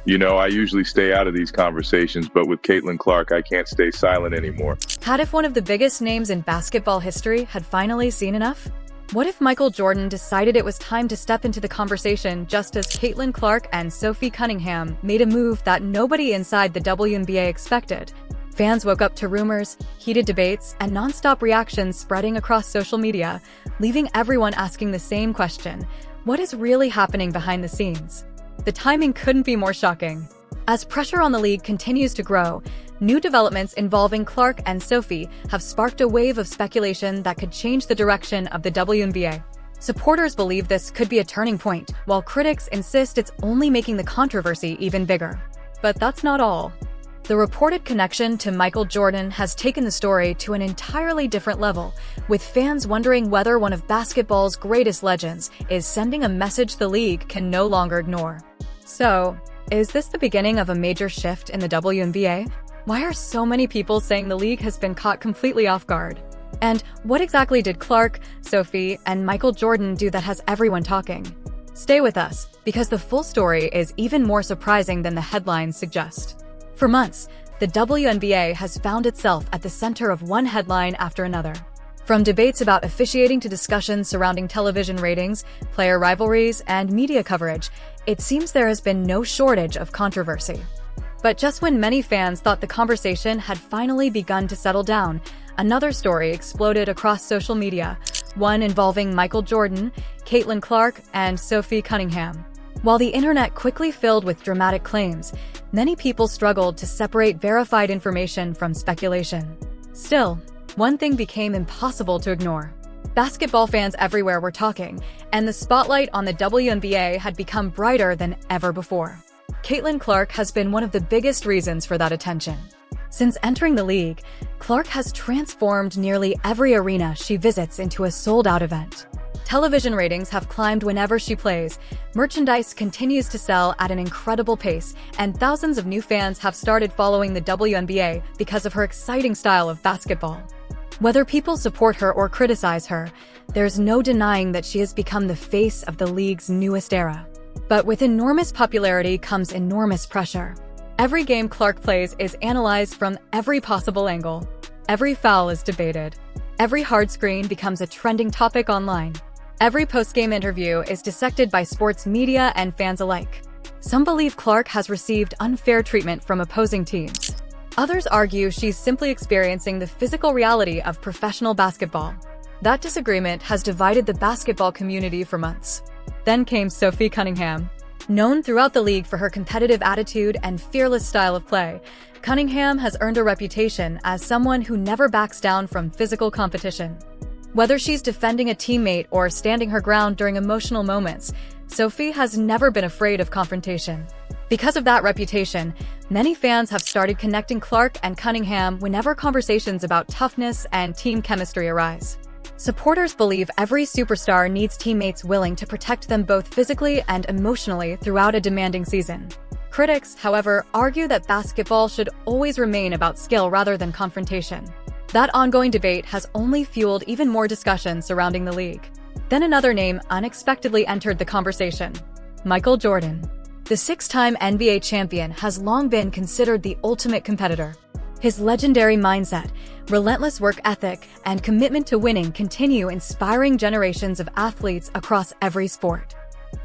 I usually stay out of these conversations, but with Caitlin Clark, I can't stay silent anymore. What if one of the biggest names in basketball history had finally seen enough? What if Michael Jordan decided it was time to step into the conversation just as Caitlin Clark and Sophie Cunningham made a move that nobody inside the WNBA expected? Fans woke up to rumors, heated debates, and non-stop reactions spreading across social media, leaving everyone asking the same question: what is really happening behind the scenes? The timing couldn't be more shocking. As pressure on the league continues to grow, new developments involving Clark and Sophie have sparked a wave of speculation that could change the direction of the WNBA. Supporters believe this could be a turning point, while critics insist it's only making the controversy even bigger. But that's not all. The reported connection to Michael Jordan has taken the story to an entirely different level, with fans wondering whether one of basketball's greatest legends is sending a message the league can no longer ignore. So, is this the beginning of a major shift in the WNBA? Why are so many people saying the league has been caught completely off guard? And what exactly did Clark, Sophie, and Michael Jordan do that has everyone talking? Stay with us, because the full story is even more surprising than the headlines suggest. For months, the WNBA has found itself at the center of one headline after another. From debates about officiating to discussions surrounding television ratings, player rivalries, and media coverage, it seems there has been no shortage of controversy. But just when many fans thought the conversation had finally begun to settle down, another story exploded across social media, one involving Michael Jordan, Caitlin Clark, and Sophie Cunningham. While the internet quickly filled with dramatic claims, many people struggled to separate verified information from speculation. Still, one thing became impossible to ignore. Basketball fans everywhere were talking, and the spotlight on the WNBA had become brighter than ever before. Caitlin Clark has been one of the biggest reasons for that attention. Since entering the league, Clark has transformed nearly every arena she visits into a sold-out event. Television ratings have climbed whenever she plays, merchandise continues to sell at an incredible pace, and thousands of new fans have started following the WNBA because of her exciting style of basketball. Whether people support her or criticize her, there's no denying that she has become the face of the league's newest era. But with enormous popularity comes enormous pressure. Every game Clark plays is analyzed from every possible angle. Every foul is debated. Every hard screen becomes a trending topic online. Every post-game interview is dissected by sports media and fans alike. Some believe Clark has received unfair treatment from opposing teams. Others argue she's simply experiencing the physical reality of professional basketball. That disagreement has divided the basketball community for months. Then came Sophie Cunningham. Known throughout the league for her competitive attitude and fearless style of play, Cunningham has earned a reputation as someone who never backs down from physical competition. Whether she's defending a teammate or standing her ground during emotional moments, Sophie has never been afraid of confrontation. Because of that reputation, many fans have started connecting Clark and Cunningham whenever conversations about toughness and team chemistry arise. Supporters believe every superstar needs teammates willing to protect them both physically and emotionally throughout a demanding season. Critics, however, argue that basketball should always remain about skill rather than confrontation. That ongoing debate has only fueled even more discussion surrounding the league. Then another name unexpectedly entered the conversation: Michael Jordan. The six-time NBA champion has long been considered the ultimate competitor. His legendary mindset, relentless work ethic, and commitment to winning continue inspiring generations of athletes across every sport.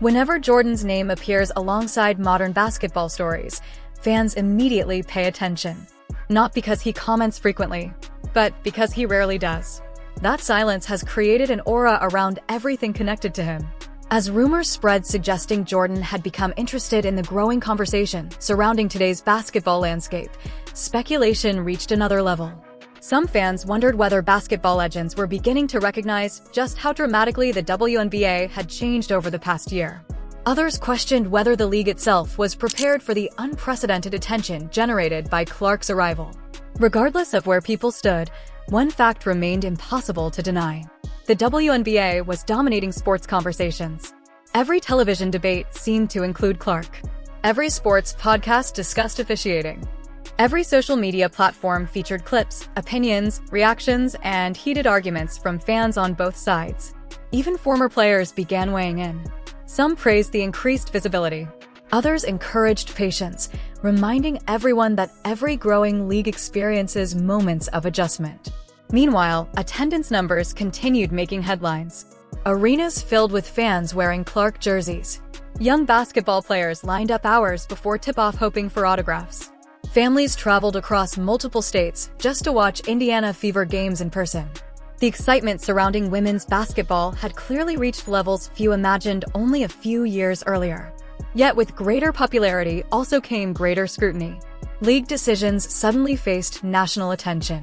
Whenever Jordan's name appears alongside modern basketball stories, fans immediately pay attention. Not because he comments frequently, but because he rarely does. That silence has created an aura around everything connected to him. As rumors spread suggesting Jordan had become interested in the growing conversation surrounding today's basketball landscape, speculation reached another level. Some fans wondered whether basketball legends were beginning to recognize just how dramatically the WNBA had changed over the past year. Others questioned whether the league itself was prepared for the unprecedented attention generated by Clark's arrival. Regardless of where people stood, one fact remained impossible to deny. The WNBA was dominating sports conversations. Every television debate seemed to include Clark. Every sports podcast discussed officiating. Every social media platform featured clips, opinions, reactions, and heated arguments from fans on both sides. Even former players began weighing in. Some praised the increased visibility. Others encouraged patience, reminding everyone that every growing league experiences moments of adjustment. Meanwhile, attendance numbers continued making headlines. Arenas filled with fans wearing Clark jerseys. Young basketball players lined up hours before tip-off hoping for autographs. Families traveled across multiple states just to watch Indiana Fever games in person. The excitement surrounding women's basketball had clearly reached levels few imagined only a few years earlier. Yet with greater popularity also came greater scrutiny. League decisions suddenly faced national attention.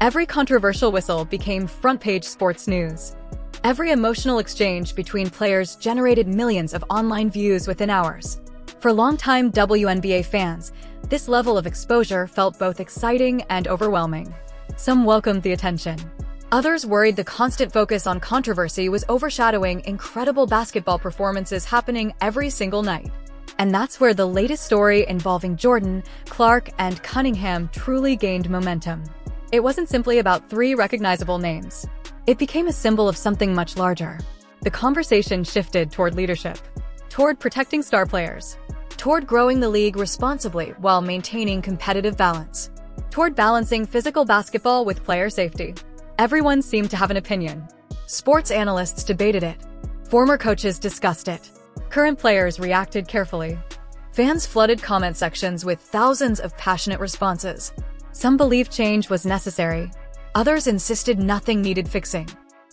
Every controversial whistle became front-page sports news. Every emotional exchange between players generated millions of online views within hours. For longtime WNBA fans, this level of exposure felt both exciting and overwhelming. Some welcomed the attention. Others worried the constant focus on controversy was overshadowing incredible basketball performances happening every single night. And that's where the latest story involving Jordan, Clark, and Cunningham truly gained momentum. It wasn't simply about three recognizable names. It became a symbol of something much larger. The conversation shifted toward leadership, toward protecting star players, toward growing the league responsibly while maintaining competitive balance, toward balancing physical basketball with player safety. Everyone seemed to have an opinion. Sports analysts debated it. Former coaches discussed it. Current players reacted carefully. Fans flooded comment sections with thousands of passionate responses. Some believed change was necessary. Others insisted nothing needed fixing.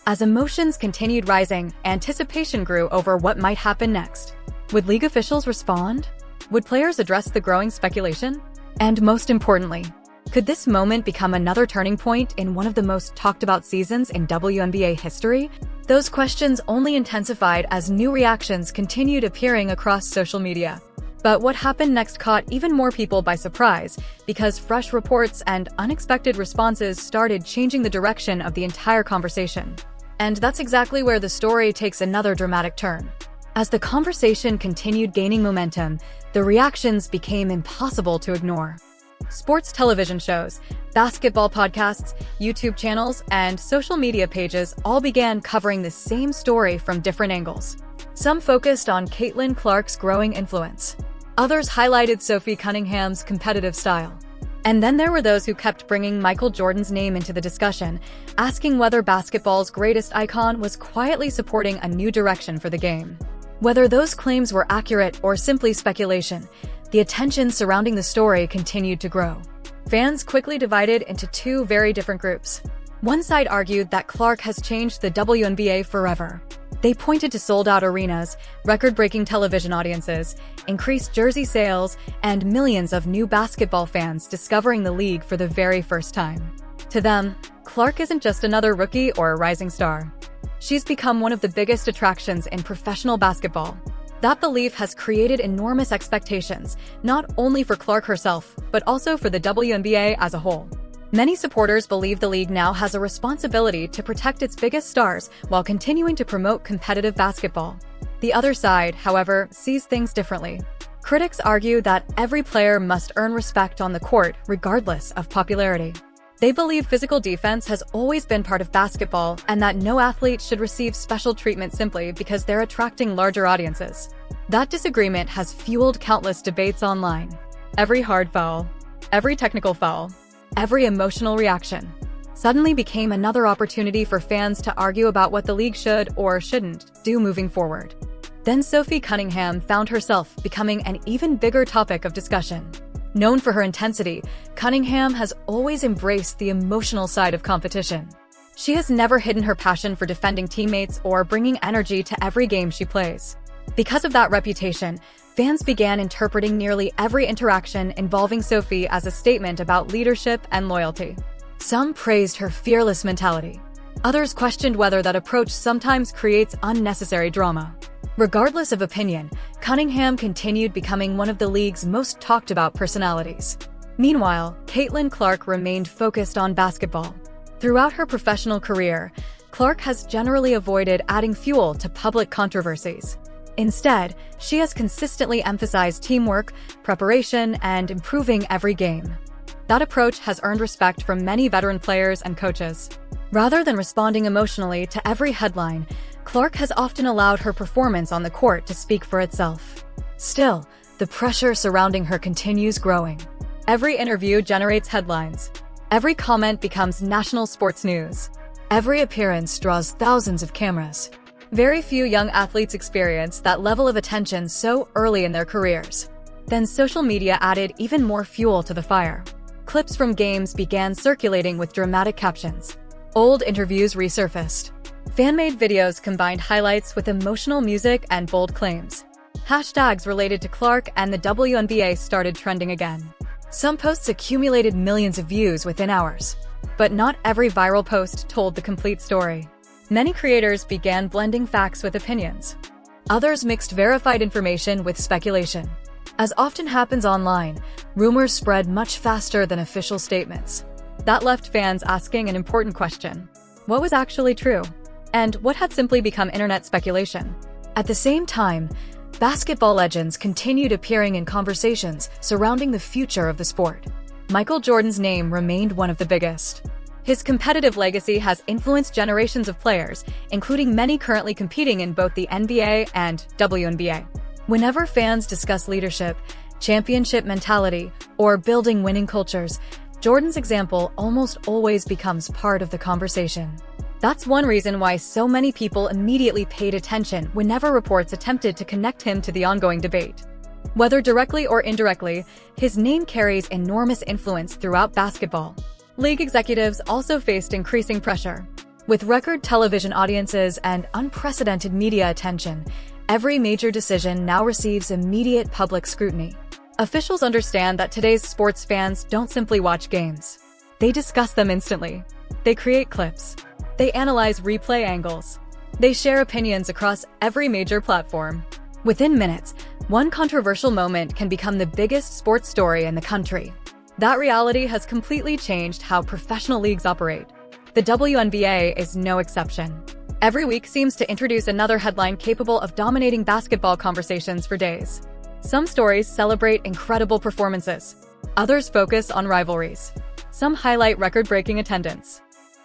As emotions continued rising, anticipation grew over what might happen next. Would league officials respond? Would players address the growing speculation? And most importantly, could this moment become another turning point in one of the most talked about seasons in WNBA history? Those questions only intensified as new reactions continued appearing across social media. But what happened next caught even more people by surprise, because fresh reports and unexpected responses started changing the direction of the entire conversation. And that's exactly where the story takes another dramatic turn. As the conversation continued gaining momentum, the reactions became impossible to ignore. Sports television shows, basketball podcasts, YouTube channels, and social media pages all began covering the same story from different angles. Some focused on Caitlin Clark's growing influence. Others highlighted Sophie Cunningham's competitive style. And then there were those who kept bringing Michael Jordan's name into the discussion, asking whether basketball's greatest icon was quietly supporting a new direction for the game. Whether those claims were accurate or simply speculation, the attention surrounding the story continued to grow. Fans quickly divided into two very different groups. One side argued that Clark has changed the WNBA forever. They pointed to sold-out arenas, record-breaking television audiences, increased jersey sales, and millions of new basketball fans discovering the league for the very first time. To them, Clark isn't just another rookie or a rising star. She's become one of the biggest attractions in professional basketball. That belief has created enormous expectations, not only for Clark herself, but also for the WNBA as a whole. Many supporters believe the league now has a responsibility to protect its biggest stars while continuing to promote competitive basketball. The other side, however, sees things differently. Critics argue that every player must earn respect on the court, regardless of popularity. They believe physical defense has always been part of basketball and that no athlete should receive special treatment simply because they're attracting larger audiences. That disagreement has fueled countless debates online. Every hard foul, every technical foul, every emotional reaction suddenly became another opportunity for fans to argue about what the league should or shouldn't do moving forward. Then Sophie Cunningham found herself becoming an even bigger topic of discussion. Known for her intensity, Cunningham has always embraced the emotional side of competition. She has never hidden her passion for defending teammates or bringing energy to every game she plays. Because of that reputation, fans began interpreting nearly every interaction involving Sophie as a statement about leadership and loyalty. Some praised her fearless mentality. Others questioned whether that approach sometimes creates unnecessary drama. Regardless of opinion, Cunningham continued becoming one of the league's most talked about personalities. Meanwhile, Caitlin Clark remained focused on basketball. Throughout her professional career, Clark has generally avoided adding fuel to public controversies. Instead, she has consistently emphasized teamwork, preparation, and improving every game. That approach has earned respect from many veteran players and coaches. Rather than responding emotionally to every headline, Clark has often allowed her performance on the court to speak for itself. Still, the pressure surrounding her continues growing. Every interview generates headlines. Every comment becomes national sports news. Every appearance draws thousands of cameras. Very few young athletes experience that level of attention so early in their careers. Then social media added even more fuel to the fire. Clips from games began circulating with dramatic captions. Old interviews resurfaced. Fan-made videos combined highlights with emotional music and bold claims. Hashtags related to Clark and the WNBA started trending again. Some posts accumulated millions of views within hours. But not every viral post told the complete story. Many creators began blending facts with opinions. Others mixed verified information with speculation. As often happens online, rumors spread much faster than official statements. That left fans asking an important question. What was actually true? And what had simply become internet speculation? At the same time, basketball legends continued appearing in conversations surrounding the future of the sport. Michael Jordan's name remained one of the biggest. His competitive legacy has influenced generations of players, including many currently competing in both the NBA and WNBA. Whenever fans discuss leadership, championship mentality, or building winning cultures, Jordan's example almost always becomes part of the conversation. That's one reason why so many people immediately paid attention whenever reports attempted to connect him to the ongoing debate. Whether directly or indirectly, his name carries enormous influence throughout basketball. League executives also faced increasing pressure. With record television audiences and unprecedented media attention, every major decision now receives immediate public scrutiny. Officials understand that today's sports fans don't simply watch games. They discuss them instantly. They create clips. They analyze replay angles. They share opinions across every major platform. Within minutes, one controversial moment can become the biggest sports story in the country. That reality has completely changed how professional leagues operate. The WNBA is no exception. Every week seems to introduce another headline capable of dominating basketball conversations for days. Some stories celebrate incredible performances. Others focus on rivalries. Some highlight record-breaking attendance.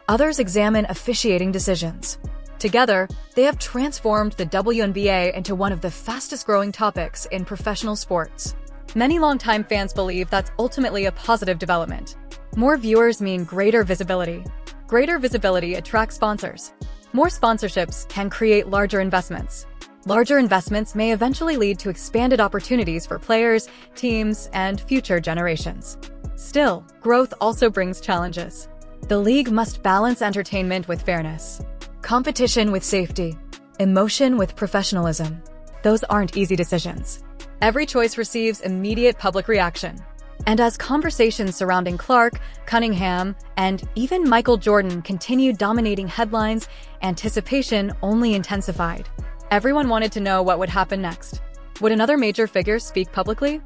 Others examine officiating decisions. Together, they have transformed the WNBA into one of the fastest-growing topics in professional sports. Many longtime fans believe that's ultimately a positive development. More viewers mean greater visibility. Greater visibility attracts sponsors. More sponsorships can create larger investments. Larger investments may eventually lead to expanded opportunities for players, teams, and future generations. Still, growth also brings challenges. The league must balance entertainment with fairness, competition with safety, emotion with professionalism. Those aren't easy decisions. Every choice receives immediate public reaction. And as conversations surrounding Clark, Cunningham, and even Michael Jordan continued dominating headlines, anticipation only intensified. Everyone wanted to know what would happen next. Would another major figure speak publicly?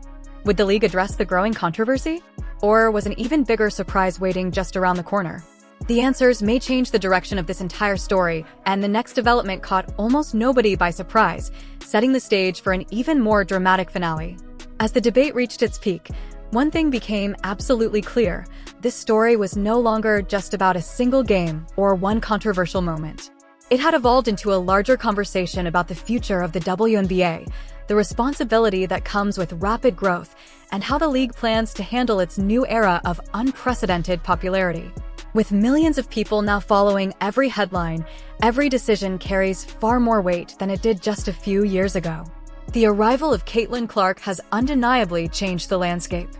Would the league address the growing controversy? Or was an even bigger surprise waiting just around the corner? The answers may change the direction of this entire story, and the next development caught almost nobody by surprise, setting the stage for an even more dramatic finale. As the debate reached its peak, one thing became absolutely clear. This story was no longer just about a single game or one controversial moment. It had evolved into a larger conversation about the future of the WNBA, the responsibility that comes with rapid growth, and how the league plans to handle its new era of unprecedented popularity. With millions of people now following every headline, every decision carries far more weight than it did just a few years ago. The arrival of Caitlin Clark has undeniably changed the landscape.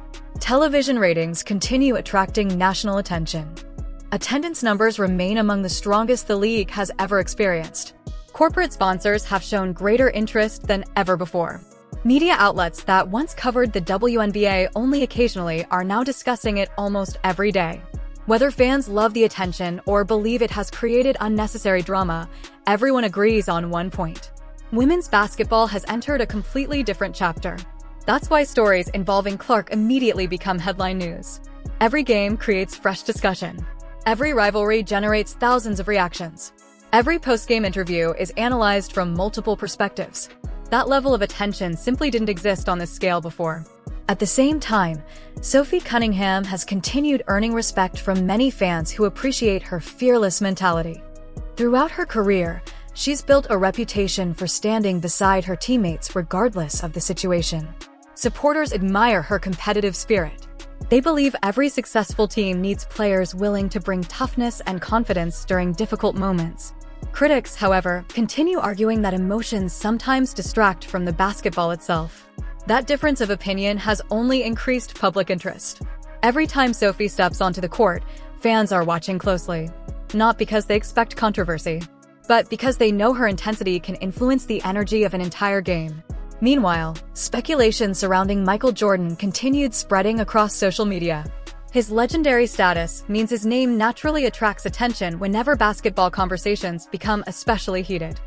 Television ratings continue attracting national attention. Attendance numbers remain among the strongest the league has ever experienced. Corporate sponsors have shown greater interest than ever before. Media outlets that once covered the WNBA only occasionally are now discussing it almost every day. Whether fans love the attention or believe it has created unnecessary drama, everyone agrees on one point. Women's basketball has entered a completely different chapter. That's why stories involving Clark immediately become headline news. Every game creates fresh discussion. Every rivalry generates thousands of reactions. Every post-game interview is analyzed from multiple perspectives. That level of attention simply didn't exist on this scale before. At the same time, Sophie Cunningham has continued earning respect from many fans who appreciate her fearless mentality. Throughout her career, she's built a reputation for standing beside her teammates regardless of the situation. Supporters admire her competitive spirit. They believe every successful team needs players willing to bring toughness and confidence during difficult moments. Critics, however, continue arguing that emotions sometimes distract from the basketball itself. That difference of opinion has only increased public interest. Every time Sophie steps onto the court, fans are watching closely. Not because they expect controversy, but because they know her intensity can influence the energy of an entire game. Meanwhile, speculation surrounding Michael Jordan continued spreading across social media. His legendary status means his name naturally attracts attention whenever basketball conversations become especially heated.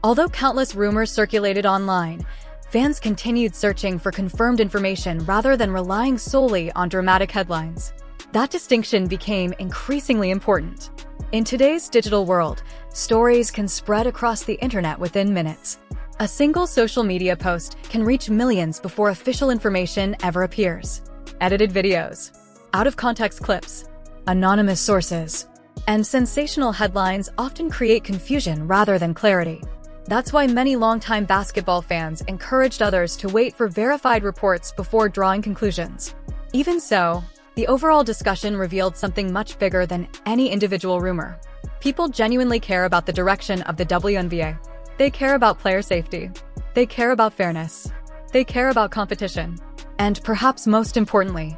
Although countless rumors circulated online, fans continued searching for confirmed information rather than relying solely on dramatic headlines. That distinction became increasingly important. In today's digital world, stories can spread across the internet within minutes. A single social media post can reach millions before official information ever appears. Edited videos, out-of-context clips, anonymous sources, and sensational headlines often create confusion rather than clarity. That's why many longtime basketball fans encouraged others to wait for verified reports before drawing conclusions. Even so, the overall discussion revealed something much bigger than any individual rumor. People genuinely care about the direction of the WNBA. They care about player safety. They care about fairness. They care about competition. And perhaps most importantly,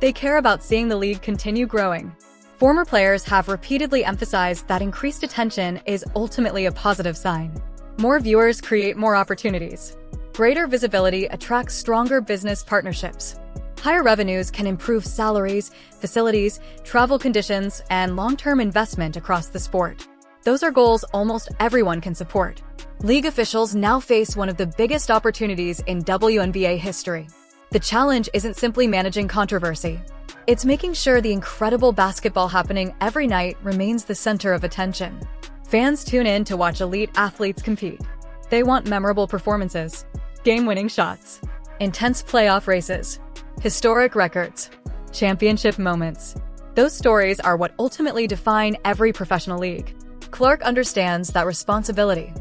they care about seeing the league continue growing. Former players have repeatedly emphasized that increased attention is ultimately a positive sign. More viewers create more opportunities. Greater visibility attracts stronger business partnerships. Higher revenues can improve salaries, facilities, travel conditions, and long-term investment across the sport. Those are goals almost everyone can support. League officials now face one of the biggest opportunities in WNBA history. The challenge isn't simply managing controversy. It's making sure the incredible basketball happening every night remains the center of attention. Fans tune in to watch elite athletes compete. They want memorable performances, game-winning shots, intense playoff races, historic records, championship moments. Those stories are what ultimately define every professional league. Clark understands that responsibility.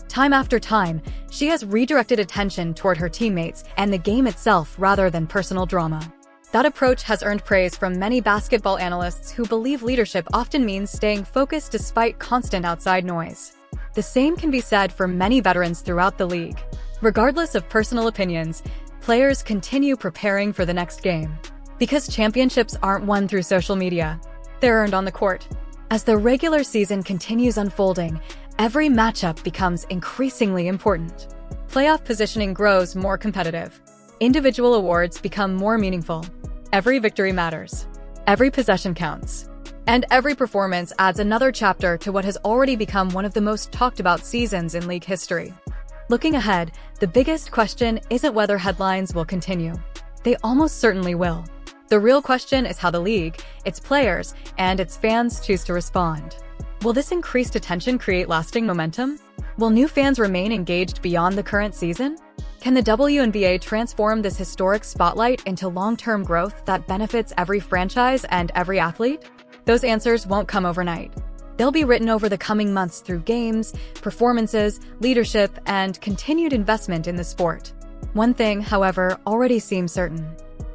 Time after time, she has redirected attention toward her teammates and the game itself rather than personal drama. That approach has earned praise from many basketball analysts who believe leadership often means staying focused despite constant outside noise. The same can be said for many veterans throughout the league. Regardless of personal opinions, players continue preparing for the next game. Because championships aren't won through social media, they're earned on the court. As the regular season continues unfolding, every matchup becomes increasingly important. Playoff positioning grows more competitive. Individual awards become more meaningful. Every victory matters. Every possession counts. And every performance adds another chapter to what has already become one of the most talked about seasons in league history. Looking ahead, the biggest question isn't whether headlines will continue. They almost certainly will. The real question is how the league, its players, and its fans choose to respond. Will this increased attention create lasting momentum? Will new fans remain engaged beyond the current season? Can the WNBA transform this historic spotlight into long-term growth that benefits every franchise and every athlete? Those answers won't come overnight. They'll be written over the coming months through games, performances, leadership, and continued investment in the sport. One thing, however, already seems certain.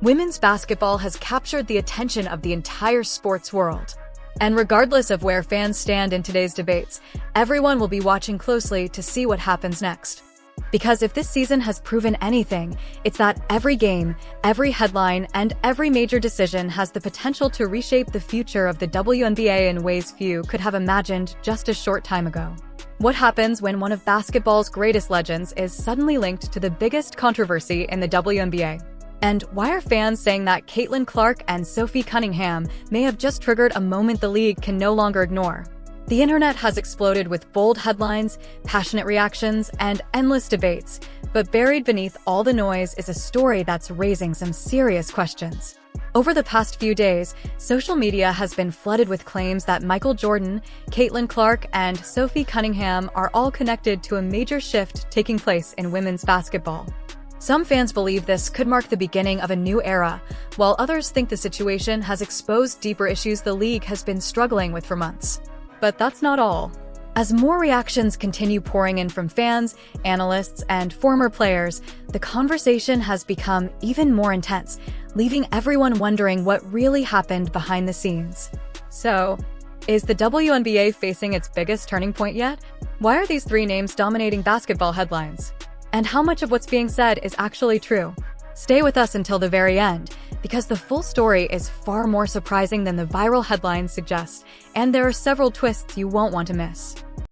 Women's basketball has captured the attention of the entire sports world. And regardless of where fans stand in today's debates, everyone will be watching closely to see what happens next. Because if this season has proven anything, it's that every game, every headline, and every major decision has the potential to reshape the future of the WNBA in ways few could have imagined just a short time ago. What happens when one of basketball's greatest legends is suddenly linked to the biggest controversy in the WNBA? And why are fans saying that Caitlin Clark and Sophie Cunningham may have just triggered a moment the league can no longer ignore? The internet has exploded with bold headlines, passionate reactions, and endless debates, but buried beneath all the noise is a story that's raising some serious questions. Over the past few days, social media has been flooded with claims that Michael Jordan, Caitlin Clark, and Sophie Cunningham are all connected to a major shift taking place in women's basketball. Some fans believe this could mark the beginning of a new era, while others think the situation has exposed deeper issues the league has been struggling with for months. But that's not all. As more reactions continue pouring in from fans, analysts, and former players, the conversation has become even more intense, leaving everyone wondering what really happened behind the scenes. So, is the WNBA facing its biggest turning point yet? Why are these three names dominating basketball headlines? And how much of what's being said is actually true? Stay with us until the very end, because the full story is far more surprising than the viral headlines suggest, and there are several twists you won't want to miss.